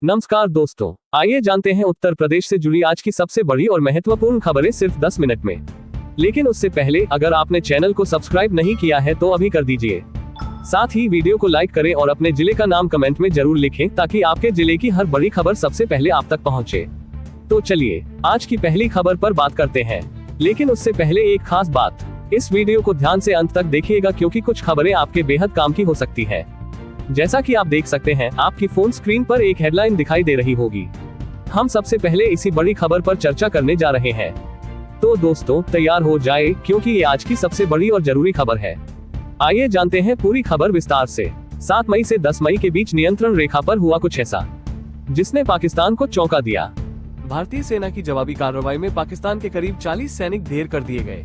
नमस्कार दोस्तों, आइए जानते हैं उत्तर प्रदेश से जुड़ी आज की सबसे बड़ी और महत्वपूर्ण खबरें सिर्फ 10 मिनट में। लेकिन उससे पहले अगर आपने चैनल को सब्सक्राइब नहीं किया है तो अभी कर दीजिए। साथ ही वीडियो को लाइक करें और अपने जिले का नाम कमेंट में जरूर लिखें ताकि आपके जिले की हर बड़ी खबर सबसे पहले आप तक पहुंचे। तो चलिए आज की पहली खबर पर बात करते हैं। लेकिन उससे पहले एक खास बात, इस वीडियो को ध्यान से अंत तक देखिएगा क्योंकि कुछ खबरें आपके बेहद काम की हो सकती है। जैसा कि आप देख सकते हैं, आपकी फोन स्क्रीन पर एक हेडलाइन दिखाई दे रही होगी। हम सबसे पहले इसी बड़ी खबर पर चर्चा करने जा रहे हैं। तो दोस्तों तैयार हो जाए क्योंकि ये आज की सबसे बड़ी और जरूरी खबर है। आइए जानते हैं पूरी खबर विस्तार से। 7 मई से 10 मई के बीच नियंत्रण रेखा पर हुआ कुछ ऐसा जिसने पाकिस्तान को चौंका दिया। भारतीय सेना की जवाबी कार्रवाई में पाकिस्तान के करीब 40 सैनिक ढेर कर दिए गए।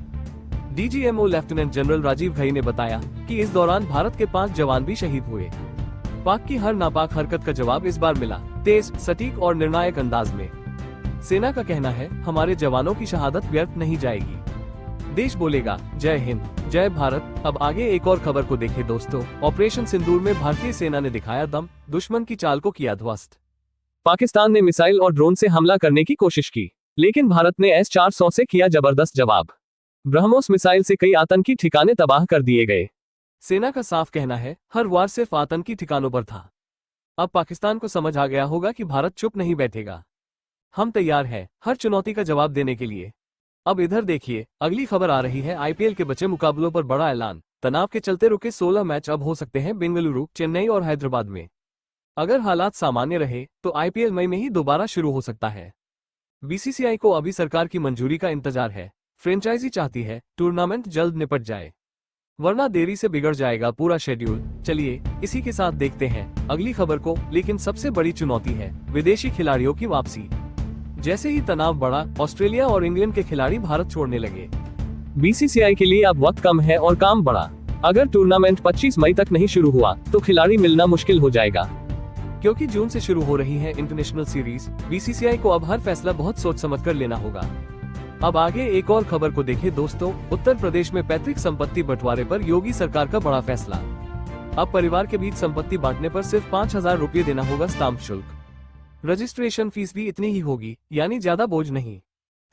DGMO lieutenant general Rajiv Ghai ने बताया कि इस दौरान भारत के 5 जवान भी शहीद हुए। पाक की हर नापाक हरकत का जवाब इस बार मिला, तेज, सटीक और निर्णायक अंदाज में। सेना का कहना है, हमारे जवानों की शहादत व्यर्थ नहीं जाएगी। देश बोलेगा जय हिंद, जय भारत। अब आगे एक और खबर को देखें दोस्तों। ऑपरेशन सिंदूर में भारतीय सेना ने दिखाया दम, दुश्मन की चाल को किया ध्वस्त। पाकिस्तान ने मिसाइल और ड्रोन से हमला करने की कोशिश की, लेकिन भारत ने S-400 से किया जबरदस्त जवाब। ब्रह्मोस मिसाइल से कई आतंकी ठिकाने तबाह कर दिए गए। सेना का साफ कहना है, हर वार सिर्फ आतंकी ठिकानों पर था। अब पाकिस्तान को समझ आ गया होगा कि भारत चुप नहीं बैठेगा। हम तैयार हैं हर चुनौती का जवाब देने के लिए। अब इधर देखिए, अगली खबर आ रही है। आईपीएल के बचे मुकाबलों पर बड़ा ऐलान। तनाव के चलते रुके 16 मैच अब हो सकते हैं बेंगलुरु, चेन्नई और हैदराबाद में। अगर हालात सामान्य रहे तो आईपीएल मई में ही दोबारा शुरू हो सकता है। बीसीसीआई को अभी सरकार की मंजूरी का इंतजार है। फ्रेंचाइजी चाहती है टूर्नामेंट जल्द निपट जाए, वरना देरी से बिगड़ जाएगा पूरा शेड्यूल। चलिए इसी के साथ देखते हैं अगली खबर को। लेकिन सबसे बड़ी चुनौती है विदेशी खिलाड़ियों की वापसी। जैसे ही तनाव बढ़ा, ऑस्ट्रेलिया और इंग्लैंड के खिलाड़ी भारत छोड़ने लगे। बीसीसीआई के लिए अब वक्त कम है और काम बढ़ा। अगर टूर्नामेंट 25 मई तक नहीं शुरू हुआ तो खिलाड़ी मिलना मुश्किल हो जाएगा। क्योंकि जून से शुरू हो रही है इंटरनेशनल सीरीज, बीसीसीआई को अब हर फैसला बहुत सोच समझ कर लेना होगा। अब आगे एक और खबर को देखें दोस्तों। उत्तर प्रदेश में पैतृक संपत्ति बंटवारे पर योगी सरकार का बड़ा फैसला। अब परिवार के बीच संपत्ति बांटने पर सिर्फ 5,000 रुपये देना होगा स्टाम्प शुल्क। रजिस्ट्रेशन फीस भी इतनी ही होगी, यानी ज्यादा बोझ नहीं।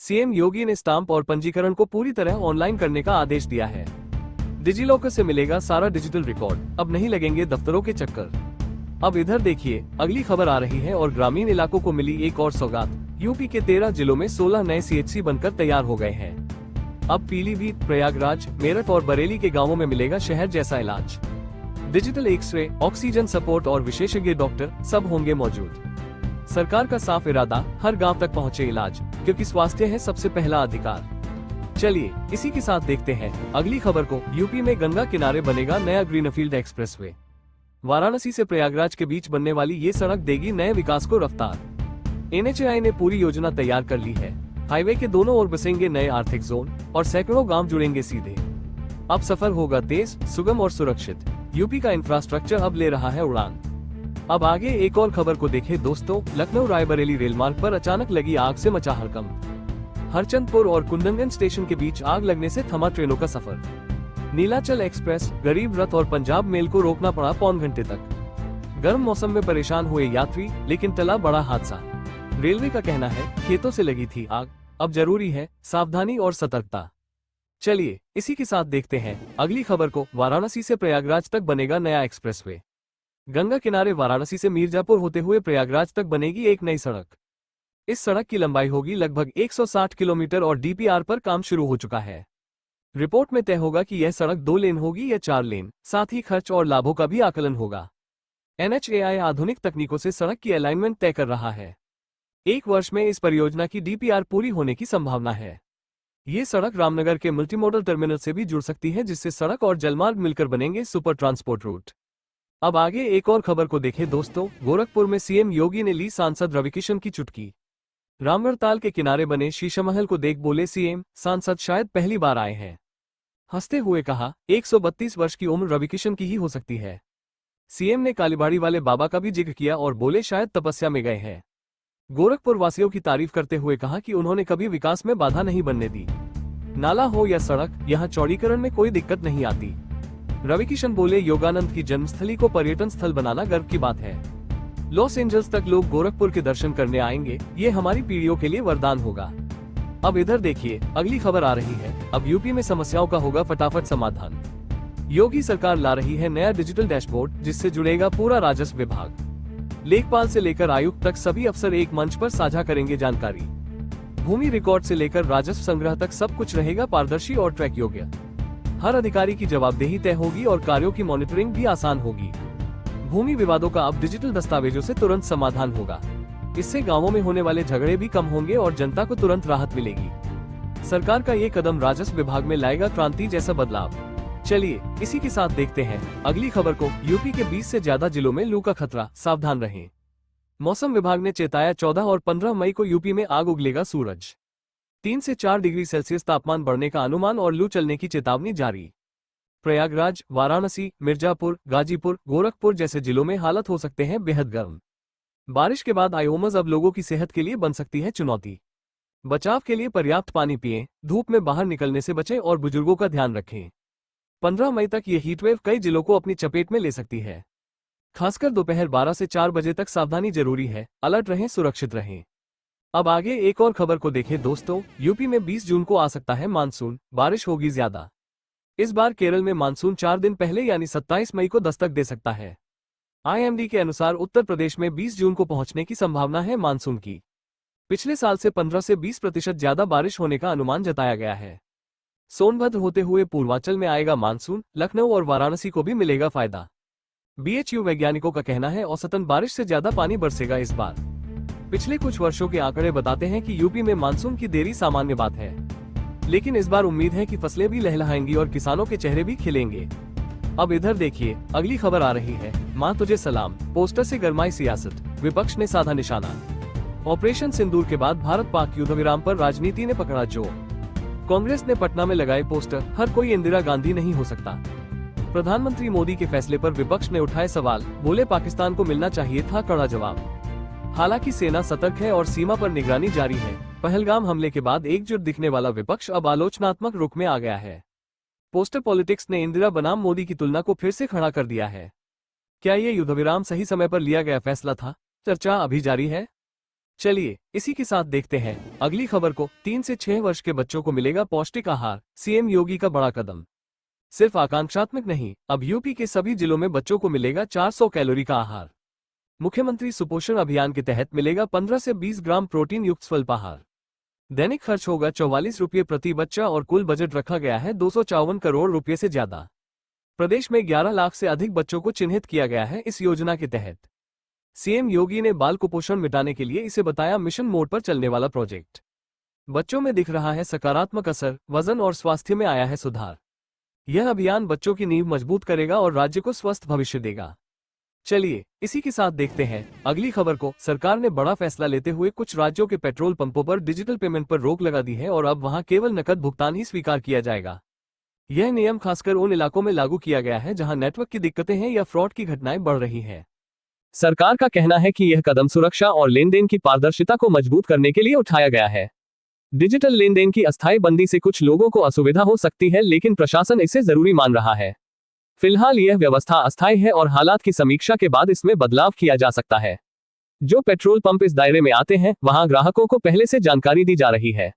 सीएम योगी ने स्टाम्प और पंजीकरण को पूरी तरह ऑनलाइन करने का आदेश दिया है। डिजिलॉकर से मिलेगा सारा डिजिटल रिकॉर्ड, अब नहीं लगेंगे दफ्तरों के चक्कर। अब इधर देखिए, अगली खबर आ रही है और ग्रामीण इलाकों को मिली एक और सौगात। यूपी के 13 जिलों में 16 नए सीएचसी बनकर तैयार हो गए हैं। अब पीलीभीत, प्रयागराज, मेरठ और बरेली के गांवों में मिलेगा शहर जैसा इलाज। डिजिटल एक्सरे, ऑक्सीजन सपोर्ट और विशेषज्ञ डॉक्टर सब होंगे मौजूद। सरकार का साफ इरादा, हर गांव तक पहुंचे इलाज, क्योंकि स्वास्थ्य है सबसे पहला अधिकार। चलिए इसी के साथ देखते हैं अगली खबर को। यूपी में गंगा किनारे बनेगा नया ग्रीनफील्ड एक्सप्रेसवे। वाराणसी से प्रयागराज के बीच बनने वाली ये सड़क देगी नए विकास को रफ्तार। NHAI ने पूरी योजना तैयार कर ली है। हाईवे के दोनों ओर बसेंगे नए आर्थिक जोन और सैकड़ों गांव जुड़ेंगे सीधे। अब सफर होगा तेज, सुगम और सुरक्षित। यूपी का इंफ्रास्ट्रक्चर अब ले रहा है उड़ान। अब आगे एक और खबर को देखें दोस्तों। लखनऊ रायबरेली रेल मार्ग पर अचानक लगी आग से मचा हड़कंप। हरचंदपुर और कुंदनगंज स्टेशन के बीच आग लगने से थमा ट्रेनों का सफर। नीलाचल एक्सप्रेस, गरीब रथ और पंजाब मेल को रोकना पड़ा पौन घंटे तक। गर्म मौसम में परेशान हुए यात्री, लेकिन टला बड़ा हादसा। रेलवे का कहना है खेतों से लगी थी आग, अब जरूरी है सावधानी और सतर्कता। चलिए इसी के साथ देखते हैं अगली खबर को। वाराणसी से प्रयागराज तक बनेगा नया एक्सप्रेसवे। गंगा किनारे वाराणसी से मिर्जापुर होते हुए प्रयागराज तक बनेगी एक नई सड़क। इस सड़क की लंबाई होगी लगभग 160 किलोमीटर और DPR पर काम शुरू हो चुका है। रिपोर्ट में तय होगा कि यह सड़क 2 लेन होगी या 4 लेन। साथ ही खर्च और लाभों का भी आकलन होगा। NHAI आधुनिक तकनीकों से सड़क की अलाइनमेंट तय कर रहा है। 1 वर्ष में इस परियोजना की DPR पूरी होने की संभावना है। ये सड़क रामनगर के मल्टीमोडल टर्मिनल से भी जुड़ सकती है, जिससे सड़क और जलमार्ग मिलकर बनेंगे सुपर ट्रांसपोर्ट रूट। अब आगे एक और खबर को देखें दोस्तों। गोरखपुर में सीएम योगी ने ली सांसद रविकिशन की चुटकी। रामगढ़ ताल के किनारे बने शीशामहल को देख बोले सीएम, सांसद शायद पहली बार आए हैं। हंसते हुए कहा, 132 वर्ष की उम्र रविकिशन की ही हो सकती है। सीएम ने कालीबाड़ी वाले बाबा का भी जिक्र किया और बोले शायद तपस्या में गए हैं। गोरखपुर वासियों की तारीफ करते हुए कहा कि उन्होंने कभी विकास में बाधा नहीं बनने दी। नाला हो या सड़क, यहाँ चौड़ीकरण में कोई दिक्कत नहीं आती। रविकिशन बोले, योगानंद की जन्मस्थली को पर्यटन स्थल बनाना गर्व की बात है। लॉस एंजल्स तक लोग गोरखपुर के दर्शन करने आएंगे, ये हमारी पीढ़ियों के लिए वरदान होगा। अब इधर देखिए, अगली खबर आ रही है। अब यूपी में समस्याओं का होगा फटाफट समाधान। योगी सरकार ला रही है नया डिजिटल डैशबोर्ड, जिससे जुड़ेगा पूरा राजस्व विभाग। लेखपाल से लेकर आयुक्त तक सभी अफसर एक मंच पर साझा करेंगे जानकारी। भूमि रिकॉर्ड से लेकर राजस्व संग्रह तक सब कुछ रहेगा पारदर्शी और ट्रैक योग्य। हर अधिकारी की जवाबदेही तय होगी और कार्यों की मॉनिटरिंग भी आसान होगी। भूमि विवादों का अब डिजिटल दस्तावेजों से तुरंत समाधान होगा। इससे गांवों में होने वाले झगड़े भी कम होंगे और जनता को तुरंत राहत मिलेगी। सरकार का ये कदम राजस्व विभाग में लाएगा क्रांति जैसा बदलाव। चलिए इसी के साथ देखते हैं अगली खबर को। यूपी के 20 से ज्यादा जिलों में लू का खतरा, सावधान रहें। मौसम विभाग ने चेताया 14 और 15 मई को यूपी में आग उगलेगा सूरज। 3 से 4 डिग्री सेल्सियस तापमान बढ़ने का अनुमान और लू चलने की चेतावनी जारी। प्रयागराज, वाराणसी, मिर्जापुर, गाजीपुर, गोरखपुर जैसे जिलों में हालत हो सकते हैं बेहद गर्म। बारिश के बाद आयोमस अब लोगों की सेहत के लिए बन सकती है चुनौती। बचाव के लिए पर्याप्त पानी पिएं, धूप में बाहर निकलने से बचें और बुजुर्गों का ध्यान रखें। 15 मई तक ये हीटवेव कई जिलों को अपनी चपेट में ले सकती है। खासकर दोपहर 12 से 4 बजे तक सावधानी जरूरी है। अलर्ट रहें, सुरक्षित रहें। अब आगे एक और खबर को देखें दोस्तों। यूपी में 20 जून को आ सकता है मानसून, बारिश होगी ज्यादा। इस बार केरल में मानसून 4 दिन पहले यानी 27 मई को दस्तक दे सकता है। आईएमडी के अनुसार उत्तर प्रदेश में 20 जून को पहुंचने की संभावना है मानसून की। पिछले साल से 15 से 20% ज्यादा बारिश होने का अनुमान जताया गया है। सोनभद्र होते हुए पूर्वांचल में आएगा मानसून, लखनऊ और वाराणसी को भी मिलेगा फायदा। बीएचयू वैज्ञानिकों का कहना है औसतन बारिश से ज्यादा पानी बरसेगा इस बार। पिछले कुछ वर्षों के आंकड़े बताते हैं कि यूपी में मानसून की देरी सामान्य बात है, लेकिन इस बार उम्मीद है कि फसलें भी लहलहाएंगी और किसानों के चेहरे भी खिलेंगे। अब इधर देखिए, अगली खबर आ रही है। मां तुझे सलाम, पोस्टर से गरमाई सियासत, विपक्ष ने साधा निशाना। ऑपरेशन सिंदूर के बाद भारत पाक युद्ध विराम पर राजनीति ने पकड़ा जोर। कांग्रेस ने पटना में लगाए पोस्टर, हर कोई इंदिरा गांधी नहीं हो सकता। प्रधानमंत्री मोदी के फैसले पर विपक्ष ने उठाए सवाल, बोले पाकिस्तान को मिलना चाहिए था कड़ा जवाब। हालांकि सेना सतर्क है और सीमा पर निगरानी जारी है। पहलगाम हमले के बाद एकजुट दिखने वाला विपक्ष अब आलोचनात्मक रुख में आ गया है। पोस्टर पॉलिटिक्स ने इंदिरा बनाम मोदी की तुलना को फिर से खड़ा कर दिया है। क्या ये युद्धविराम सही समय पर लिया गया फैसला था? चर्चा अभी जारी है। चलिए इसी के साथ देखते हैं अगली खबर को। 3 से 6 वर्ष के बच्चों को मिलेगा पौष्टिक आहार, सीएम योगी का बड़ा कदम। सिर्फ आकांक्षात्मक नहीं, अब यूपी के सभी जिलों में बच्चों को मिलेगा 400 कैलोरी का आहार। मुख्यमंत्री सुपोषण अभियान के तहत मिलेगा 15 से 20 ग्राम प्रोटीन युक्त स्वल्पाहार। दैनिक खर्च होगा 44 रुपये प्रति बच्चा और कुल बजट रखा गया है 254 करोड़ रुपये से ज्यादा। प्रदेश में 11 लाख से अधिक बच्चों को चिन्हित किया गया है इस योजना के तहत। सीएम योगी ने बाल कुपोषण मिटाने के लिए इसे बताया मिशन मोड पर चलने वाला प्रोजेक्ट। बच्चों में दिख रहा है सकारात्मक असर, वजन और स्वास्थ्य में आया है सुधार। यह अभियान बच्चों की नींव मजबूत करेगा और राज्य को स्वस्थ भविष्य देगा। चलिए इसी के साथ देखते हैं अगली खबर को। सरकार ने बड़ा फैसला लेते हुए कुछ राज्यों के पेट्रोल पंपों पर डिजिटल पेमेंट पर रोक लगा दी है और अब वहां केवल नकद भुगतान ही स्वीकार किया जाएगा। यह नियम खासकर उन इलाकों में लागू किया गया है जहां नेटवर्क की दिक्कतें हैं या फ्रॉड की घटनाएं बढ़ रही हैं। सरकार का कहना है कि यह कदम सुरक्षा और लेनदेन की पारदर्शिता को मजबूत करने के लिए उठाया गया है। डिजिटल लेनदेन की अस्थायी बंदी से कुछ लोगों को असुविधा हो सकती है, लेकिन प्रशासन इसे जरूरी मान रहा है। फिलहाल यह व्यवस्था अस्थायी है और हालात की समीक्षा के बाद इसमें बदलाव किया जा सकता है। जो पेट्रोल पंप इस दायरे में आते हैं, वहां ग्राहकों को पहले से जानकारी दी जा रही है।